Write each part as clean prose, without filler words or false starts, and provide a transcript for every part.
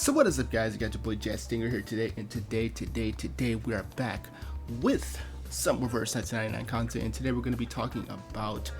So what is up, guys? You got your boy Stingren here today, and today we are back with some reverse 1999 content, and today we're going to be talking about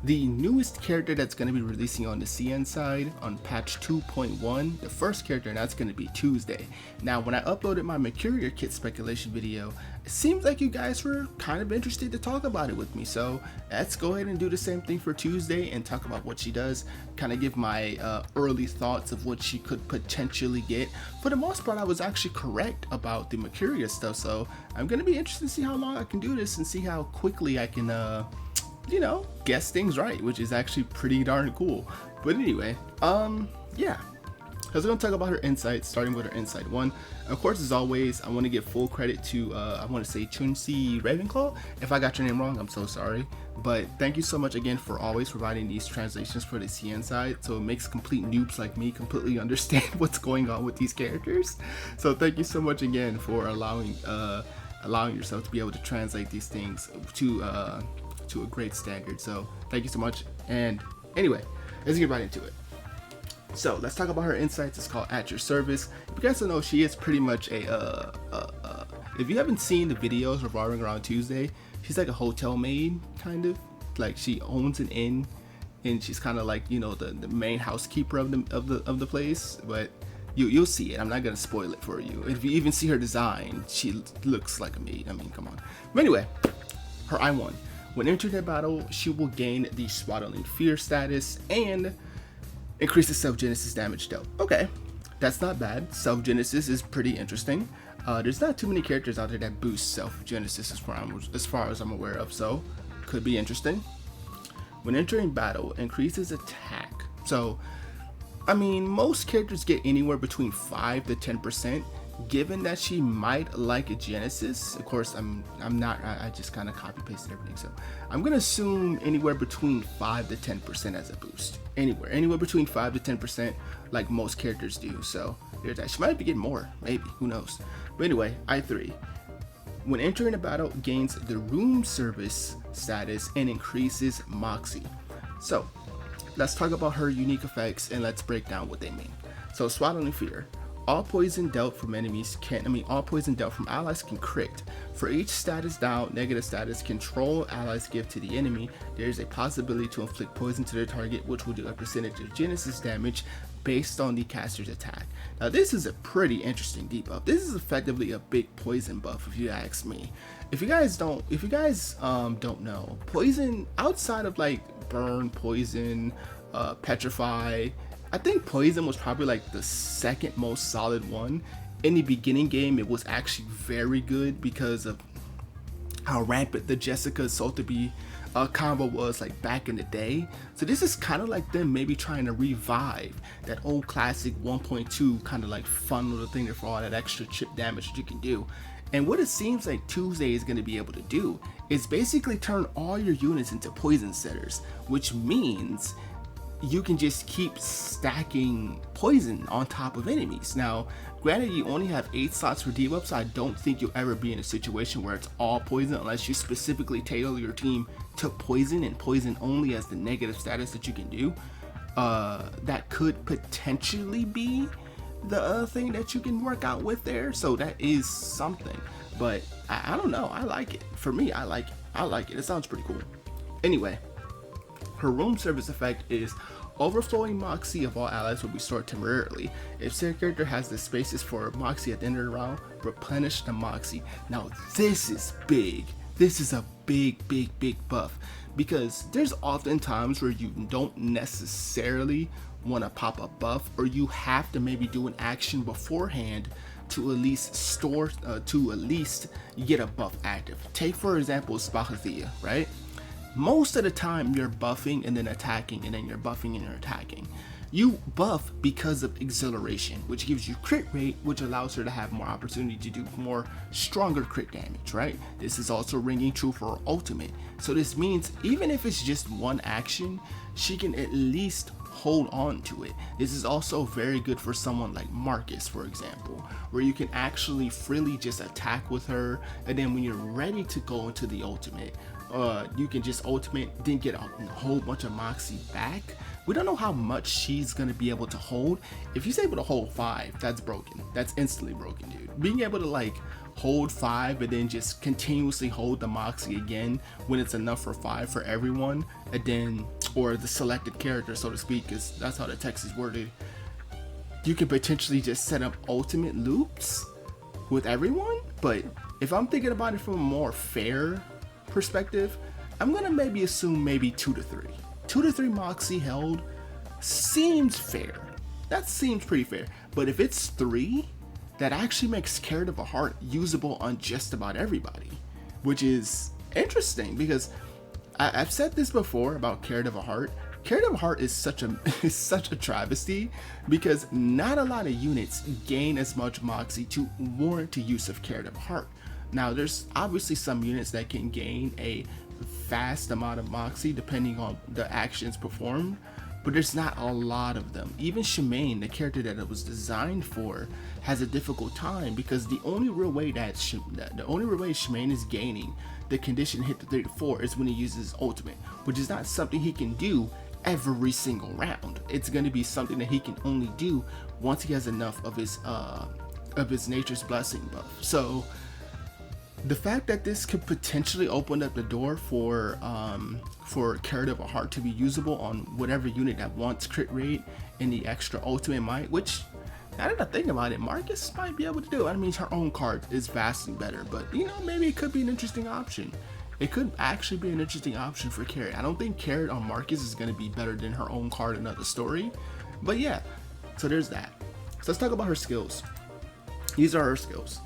the newest character that's going to be releasing on the CN side on patch 2.1, the first character, and that's going to be Tuesday. Now, when I uploaded my Mercurial kit speculation video, it seems like you guys were kind of interested to talk about it with me, so let's go ahead and do the same thing for Tuesday and talk about what she does, kind of give my early thoughts of what she could potentially get. For the most part, I was actually correct about the Mercurial stuff, so I'm going to be interested to see how long I can do this and see how quickly I can guess things right, which is actually pretty darn cool. But anyway, yeah, because we're going to talk about her insights, starting with her insight 1. Of course, as always, I want to give full credit to, I want to say Chunsi Ravenclaw. If I got your name wrong, I'm so sorry. But thank you so much again for always providing these translations for the CN side, so it makes complete noobs like me completely understand what's going on with these characters. So thank you so much again for allowing yourself to be able to translate these things to a great standard. So thank you so much. And anyway, let's get right into it. So let's talk about her insights. It's called At Your Service. If you guys don't know, she is pretty much a if you haven't seen the videos revolving around Tuesday, she's like a hotel maid, kind of like she owns an inn, and she's kind of like, you know, the main housekeeper of the place. But you'll see it. I'm not gonna spoil it for you. If you even see her design, she looks like a maid. I mean, come on. But anyway, her I1. When entering a battle, she will gain the Swaddling Fear status and increase the self-genesis damage dealt. Okay, that's not bad. Self-genesis is pretty interesting. There's not too many characters out there that boost self-genesis as far as I'm aware of, so could be interesting. When entering battle, increases attack. So, I mean, most characters get anywhere between 5 to 10%. Given that she might like a Genesis, of course, I just kind of copy pasted everything, so I'm gonna assume anywhere between 5 to 10% as a boost. Anywhere between 5 to 10%, like most characters do. So there's that. She might be getting more, maybe, who knows. But anyway, I3. When entering a battle, gains the room service status and increases Moxie. So let's talk about her unique effects and let's break down what they mean. So Swaddling Fear. All poison dealt from allies can crit. For each status down, negative status control allies give to the enemy, there is a possibility to inflict poison to their target, which will do a percentage of Genesis damage based on the caster's attack. Now this is a pretty interesting debuff. This is effectively a big poison buff, if you ask me. If you guys don't know, poison outside of like burn, poison, petrify, I think poison was probably like the second most solid one. In the beginning game, it was actually very good because of how rampant the Jessica SOTHEBY combo was like back in the day. So this is kind of like them maybe trying to revive that old classic 1.2 kind of like fun little thing for all that extra chip damage that you can do. And what it seems like Tuesday is going to be able to do is basically turn all your units into poison setters, which means you can just keep stacking poison on top of enemies. Now, granted, you only have 8 slots for debuffs, so I don't think you'll ever be in a situation where it's all poison unless you specifically tailor your team to poison and poison only as the negative status that you can do. That could potentially be the thing that you can work out with there, so that is something. But I don't know, I like it. For me, I like it. It sounds pretty cool. Anyway, her room service effect is overflowing Moxie of all allies will be stored temporarily. If said character has the spaces for Moxie at the end of the round, replenish the Moxie. Now this is big. This is a big buff, because there's often times where you don't necessarily want to pop a buff, or you have to maybe do an action beforehand to at least get a buff active. Take for example Spachathea, right? Most of the time you're buffing and then attacking, and then you're buffing and you're attacking. You buff because of exhilaration, which gives you crit rate, which allows her to have more opportunity to do more stronger crit damage, right? This is also ringing true for her ultimate. So this means even if it's just one action, she can at least hold on to it. This is also very good for someone like Marcus, for example, where you can actually freely just attack with her, and then when you're ready to go into the ultimate, you can just ultimate, then get a whole bunch of moxie back. We don't know how much she's gonna be able to hold. If she's able to hold 5, that's broken. That's instantly broken, dude. Being able to like hold 5 and then just continuously hold the moxie again when it's enough for 5 for everyone, and then, or the selected character, so to speak, because that's how the text is worded. You can potentially just set up ultimate loops with everyone. But if I'm thinking about it from a more fair perspective, I'm gonna maybe assume maybe 2 to 3. 2 to 3 moxie held seems fair. That seems pretty fair. But if it's 3, that actually makes Carrot of a Heart usable on just about everybody, which is interesting because I've said this before about Carrot of a Heart. Carrot of a Heart is such a travesty because not a lot of units gain as much moxie to warrant the use of Carrot of a Heart. Now, there's obviously some units that can gain a vast amount of moxie depending on the actions performed, but there's not a lot of them. Even Shemaine, the character that it was designed for, has a difficult time because the only real way Shemaine is gaining the condition hit to 3 to 4 is when he uses his ultimate, which is not something he can do every single round. It's going to be something that he can only do once he has enough of his Nature's Blessing buff. So the fact that this could potentially open up the door for Carrot of a Heart to be usable on whatever unit that wants crit rate and the extra ultimate might, which now that I think about it, Marcus might be able to do. I mean, her own card is vastly better, but you know, maybe it could be an interesting option. It could actually be an interesting option for Carrot. I don't think Carrot on Marcus is going to be better than her own card, Another Story. But yeah, so there's that. So let's talk about her skills. These are her skills.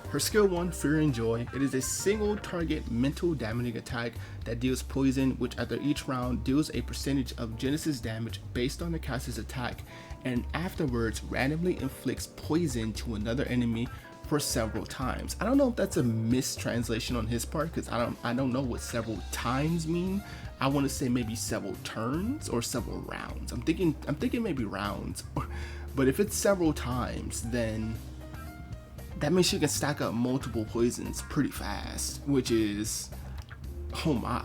Her skill 1, Fear and Joy. It is a single target mental damaging attack that deals poison, which after each round deals a percentage of Genesis damage based on the caster's attack, and afterwards randomly inflicts poison to another enemy for several times. I don't know if that's a mistranslation on his part because I don't know what several times mean. I want to say maybe several turns or several rounds. I'm thinking maybe rounds, but if it's several times, then that means she can stack up multiple poisons pretty fast, which is, oh my,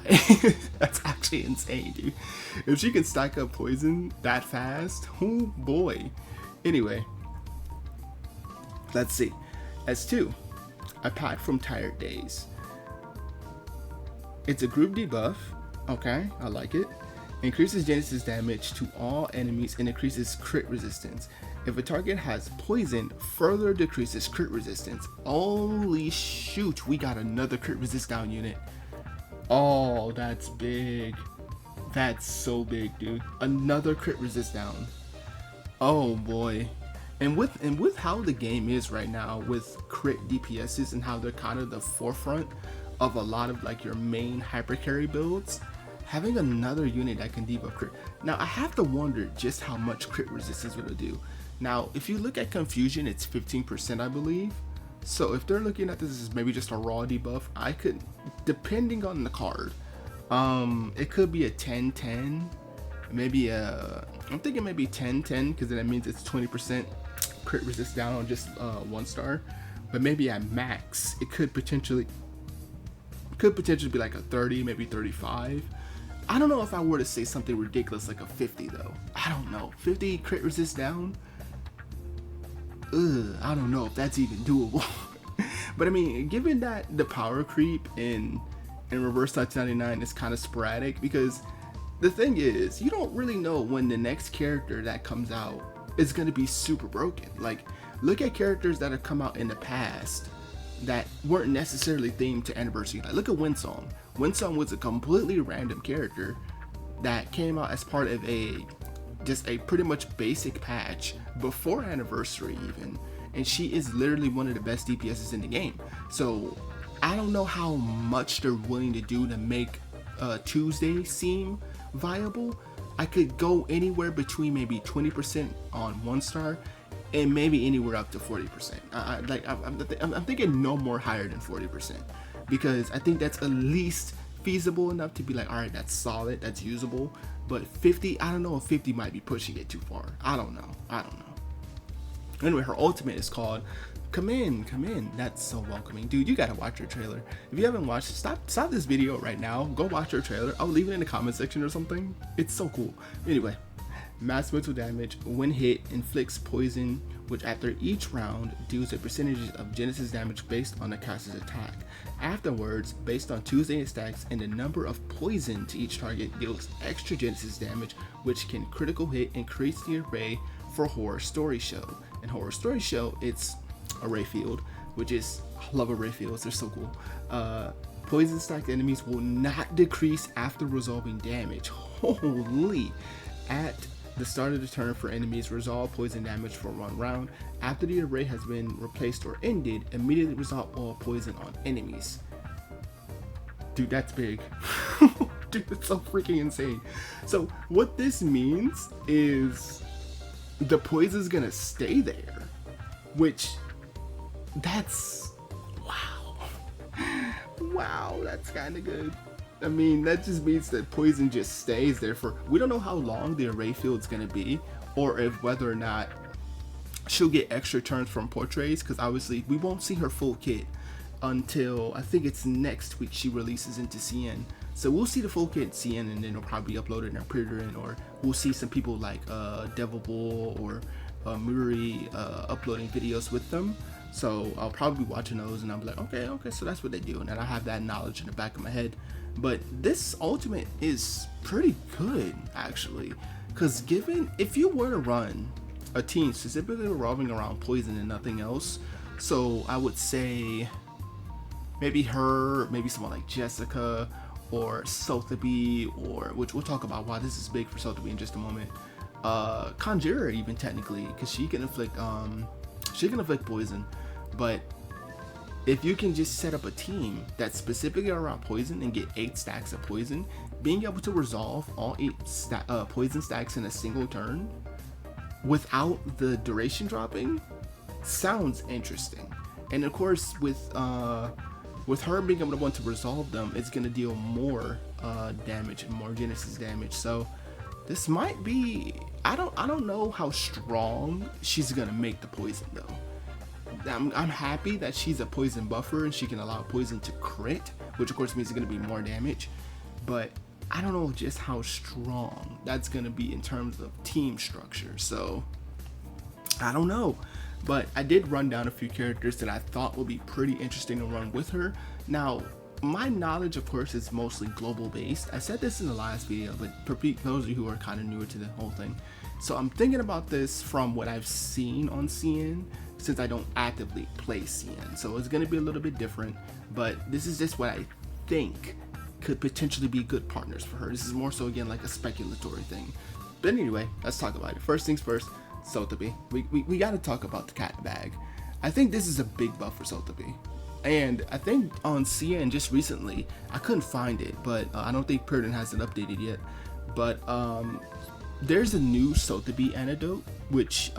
that's actually insane, dude. If she can stack up poison that fast, oh boy. Anyway, let's see. S2, a pack from Tired Days. It's a group debuff. Okay, I like it. Increases Genesis damage to all enemies and increases crit resistance. If a target has poison, further decreases crit resistance. Holy shoot, we got another crit resist down unit. Oh, that's big. That's so big, dude. Another crit resist down. Oh boy. And with how the game is right now with crit DPSs and how they're kind of the forefront of a lot of like your main hyper carry builds, having another unit that can debuff crit. Now I have to wonder just how much crit resistance it'll do. Now, if you look at Confusion, it's 15%, I believe. So if they're looking at this as maybe just a raw debuff, I could, depending on the card, it could be a 10-10, maybe I'm thinking maybe 10-10, because then that means it's 20% crit resist down on just 1 star. But maybe at max, it could potentially be like a 30, maybe 35. I don't know if I were to say something ridiculous like a 50 though. I don't know. 50 crit resist down? I don't know if that's even doable. But I mean, given that the power creep in Reverse Touch 99 is kind of sporadic, because the thing is, you don't really know when the next character that comes out is going to be super broken. Like, look at characters that have come out in the past that weren't necessarily themed to Anniversary. Like, look at Winsong. Winsong was a completely random character that came out as part of just a pretty much basic patch before Anniversary even, and she is literally one of the best DPSs in the game. So I don't know how much they're willing to do to make Tuesday seem viable. I could go anywhere between maybe 20% on 1 star and maybe anywhere up to 40%. I'm thinking no more higher than 40%, because I think that's at least feasible enough to be like, all right, that's solid, that's usable. But 50, I don't know if 50 might be pushing it too far. I don't know. Anyway, her ultimate is called Come in, come in. That's so welcoming. Dude, you gotta watch your trailer. If you haven't watched, stop this video right now. Go watch your trailer. I'll leave it in the comment section or something. It's so cool. Anyway, mass mental damage. When hit, inflicts poison, which after each round deals a percentage of Genesis damage based on the caster's attack. Afterwards, based on Tuesday stacks and the number of poison to each target, deals extra Genesis damage, which can critical hit increase the array for Horror Story Show. In Horror Story Show, it's array field, which is, I love array fields, they're so cool. Poison stacked enemies will not decrease after resolving damage. Holy! At the start of the turn for enemies, resolve poison damage for 1 round. After the array has been replaced or ended, immediately resolve all poison on enemies. Dude, that's big. Dude, that's so freaking insane. So what this means is the poison's gonna stay there, which that's wow. Wow, that's kind of good. I mean, that just means that poison just stays there for, we don't know how long the array field's gonna be, or if whether or not she'll get extra turns from portraits, because obviously we won't see her full kit until I think it's next week she releases into CN. So we'll see the full kit in CN, and then it'll probably be uploaded in our pre-order, or we'll see some people like Devil Bull or Muri uploading videos with them. So I'll probably be watching those, and I'm like, okay, so that's what they do, and then I have that knowledge in the back of my head. But this ultimate is pretty good, actually, because given, if you were to run a team specifically revolving around poison and nothing else, so I would say maybe her, maybe someone like Jessica or SOTHEBY, or which we'll talk about why this is big for SOTHEBY in just a moment. Conjurer even technically, because she can inflict poison, but if you can just set up a team that's specifically around poison and get 8 stacks of poison, being able to resolve all 8 poison stacks in a single turn without the duration dropping sounds interesting. And of course, with her being able to want to resolve them, it's gonna deal more damage and more Genesis damage. So this might be, I don't know how strong she's gonna make the poison though. I'm happy that she's a poison buffer and she can allow poison to crit, which of course means it's going to be more damage, but I don't know just how strong that's going to be in terms of team structure. So I don't know, but I did run down a few characters that I thought would be pretty interesting to run with her. Now, my knowledge of course is mostly global based. I said this in the last video, but for those of you who are kind of newer to the whole thing, so I'm thinking about this from what I've seen on CN, since I don't actively play CN, so it's going to be a little bit different, but this is just what I think could potentially be good partners for her. This is more so again like a speculatory thing, but anyway, let's talk about it. First things first, SOTHEBY. We got to talk about the Catbag. I think this is a big buff for SOTHEBY, and I think on CN just recently, I couldn't find it, but I don't think Purden has it updated yet, but there's a new SOTHEBY antidote which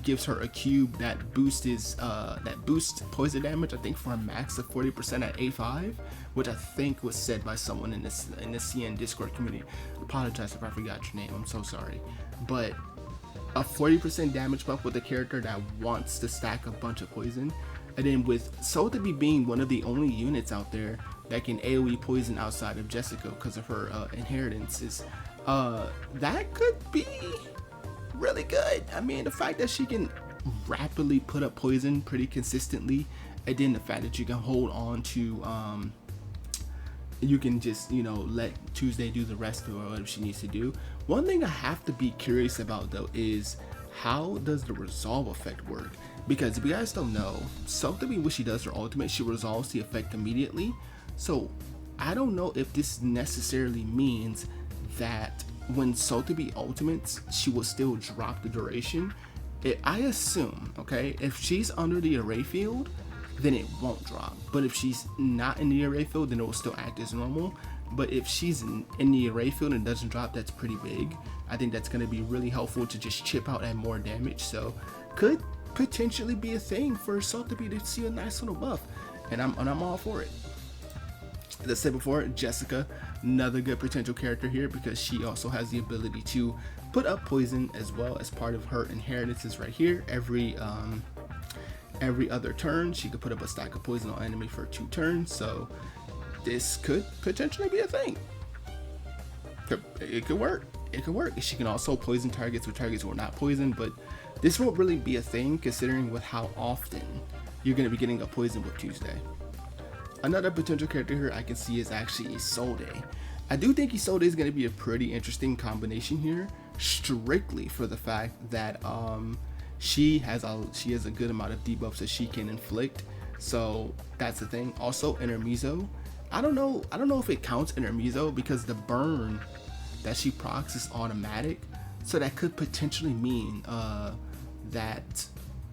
gives her a cube that boosts poison damage, I think for a max of 40% at A5, which I think was said by someone in the CN Discord community. Apologize if I forgot your name, I'm so sorry. But a 40% damage buff with a character that wants to stack a bunch of poison, and then with SOTHEBY being one of the only units out there that can AoE poison outside of Jessica because of her inheritances, that could be really good. I mean, the fact that she can rapidly put up poison pretty consistently, and then the fact that you can hold on to you can just, you know, let Tuesday do the rest of what she needs to do. One thing I have to be curious about though is how does the resolve effect work? Because if you guys don't know, SOTHEBY, when she does her ultimate, she resolves the effect immediately. So I don't know if this necessarily means that when SOTHEBY ultimates, she will still drop the duration. I assume, okay, if she's under the array field, then it won't drop. But if she's not in the array field, then it will still act as normal. But if she's in the array field and doesn't drop, that's pretty big. I think that's going to be really helpful to just chip out and more damage. So could potentially be a thing for SOTHEBY to see a nice little buff, and I'm all for it. As I said before, Jessica, another good potential character here because she also has the ability to put up poison as well as part of her inheritances right here. every other turn she could put up a stack of poison on enemy for 2 turns, so this could potentially be a thing. It could work. It could work. She can also poison targets with targets who are not poisoned, but this won't really be a thing considering with how often you're going to be getting a poison with Tuesday. Another potential character here I can see is actually Isolde. I do think Isolde is going to be a pretty interesting combination here, strictly for the fact that she has a good amount of debuffs that she can inflict, so that's the thing. Also Intermezzo, I don't know if it counts Intermezzo because the burn that she procs is automatic, so that could potentially mean that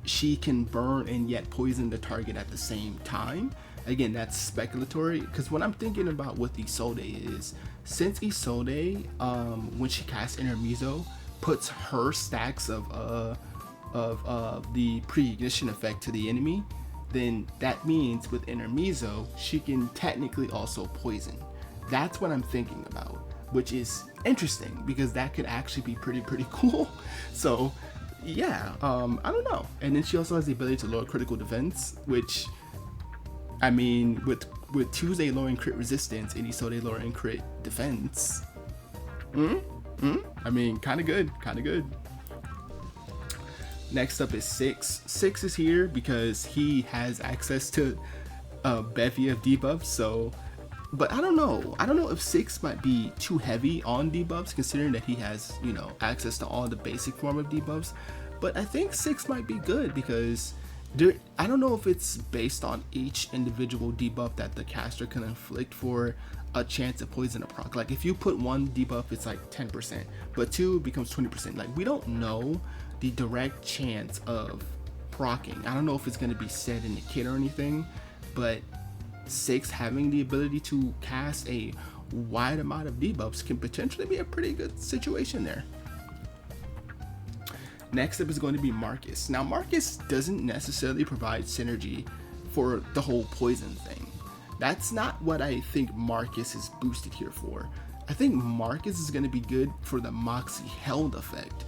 she can burn and yet poison the target at the same time. Again, that's speculatory, because what I'm thinking about with Isolde is, since Isolde, when she casts Intermezzo, puts her stacks of the pre-ignition effect to the enemy, then that means with Intermezzo, she can technically also poison. That's what I'm thinking about, which is interesting because that could actually be pretty cool. So yeah, I don't know. And then she also has the ability to lower critical defense, which, I mean, with Tuesday lowering crit resistance and Isolde lowering crit defense, I mean, kind of good. Next up is Sixt. Sixt is here because he has access to a bevy of debuffs, so, but I don't know if Sixt might be too heavy on debuffs considering that he has, you know, access to all the basic form of debuffs. But I think Sixt might be good because I don't know if it's based on each individual debuff that the caster can inflict for a chance to poison a proc. Like if you put 1 debuff, it's like 10%, but 2 becomes 20%. Like we don't know the direct chance of proccing. I don't know if it's going to be said in the kit or anything, but Sixt having the ability to cast a wide amount of debuffs can potentially be a pretty good situation there. Next up is going to be Marcus. Now Marcus doesn't necessarily provide synergy for the whole poison thing. That's not what I think Marcus is boosted here for. I think Marcus is going to be good for the Moxie held effect.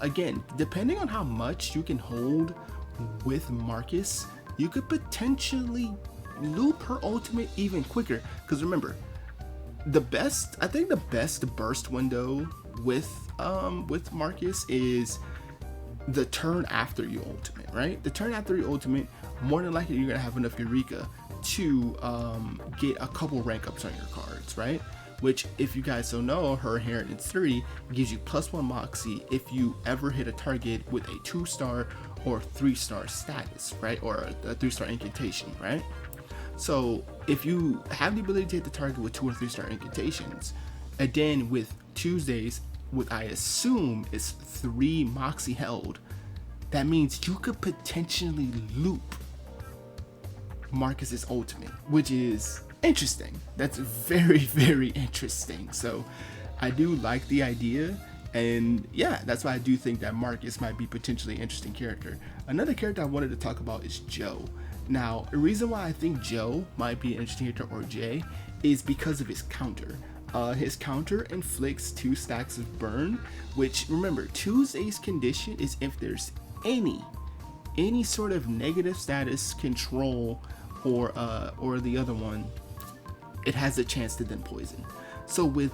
Again, depending on how much you can hold with Marcus, you could potentially loop her ultimate even quicker. Because remember, I think the best burst window with Marcus is the turn after your ultimate, right? The turn after your ultimate, more than likely you're gonna have enough Eureka to get a couple rank ups on your cards, right? Which, if you guys don't know, her Inheritance 3 gives you +1 Moxie if you ever hit a target with a 2-star or 3-star status, right? Or a 3-star incantation, right? So if you have the ability to hit the target with 2 or 3-star incantations, and then with Tuesdays, with I assume is 3 Moxie held, that means you could potentially loop Marcus's ultimate, which is interesting. That's very interesting. So I do like the idea, and yeah, that's why I do think that Marcus might be potentially an interesting character. Another character I wanted to talk about is Joe. Now, the reason why I think Joe might be an interesting character, or Jay, is because of his counter. His counter inflicts 2 stacks of burn, which, remember, Tuesday's condition is if there's any sort of negative status, control, or the other one, it has a chance to then poison. So with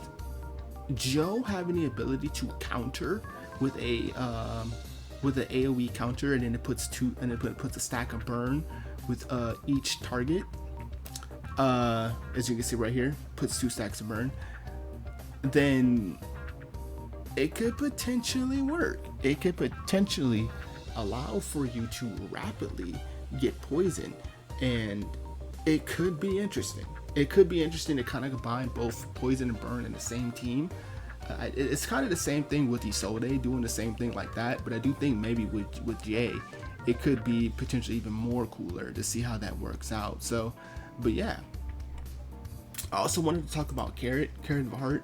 Joe having the ability to counter with an AoE counter, and then it puts a stack of burn with each target, as you can see right here, puts 2 stacks of burn, then it could potentially work. It could potentially allow for you to rapidly get poisoned, and it could be interesting. It could be interesting to kind of combine both poison and burn in the same team. It's kind of the same thing with Isolde, doing the same thing like that, but I do think maybe with Jay, it could be potentially even more cooler to see how that works out. So, but yeah. I also wanted to talk about Carrot of Heart.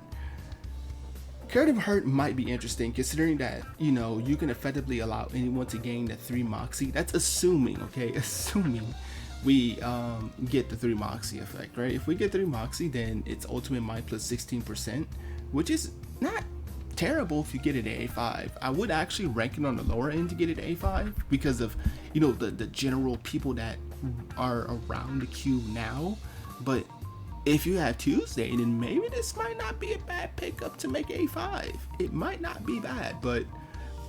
Carrot of Heart might be interesting considering that, you know, you can effectively allow anyone to gain the 3 Moxie. That's assuming, okay? Assuming we get the 3 Moxie effect, right? If we get 3 Moxie, then it's ultimate might plus 16%, which is not terrible if you get it at A5. I would actually rank it on the lower end to get it at A5 because of the general people that are around the queue now. But if you have Tuesday, then maybe this might not be a bad pickup to make A5. It might not be bad, but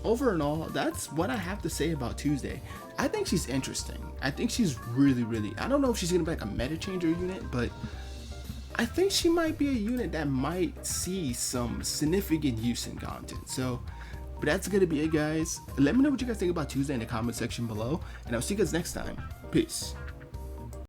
over and all, that's what I have to say about Tuesday. I think she's interesting. I think she's really, I don't know if she's gonna be like a meta changer unit, but I think she might be a unit that might see some significant use in content. So, but that's gonna be it, guys. Let me know what you guys think about Tuesday in the comment section below, and I'll see you guys next time. Peace.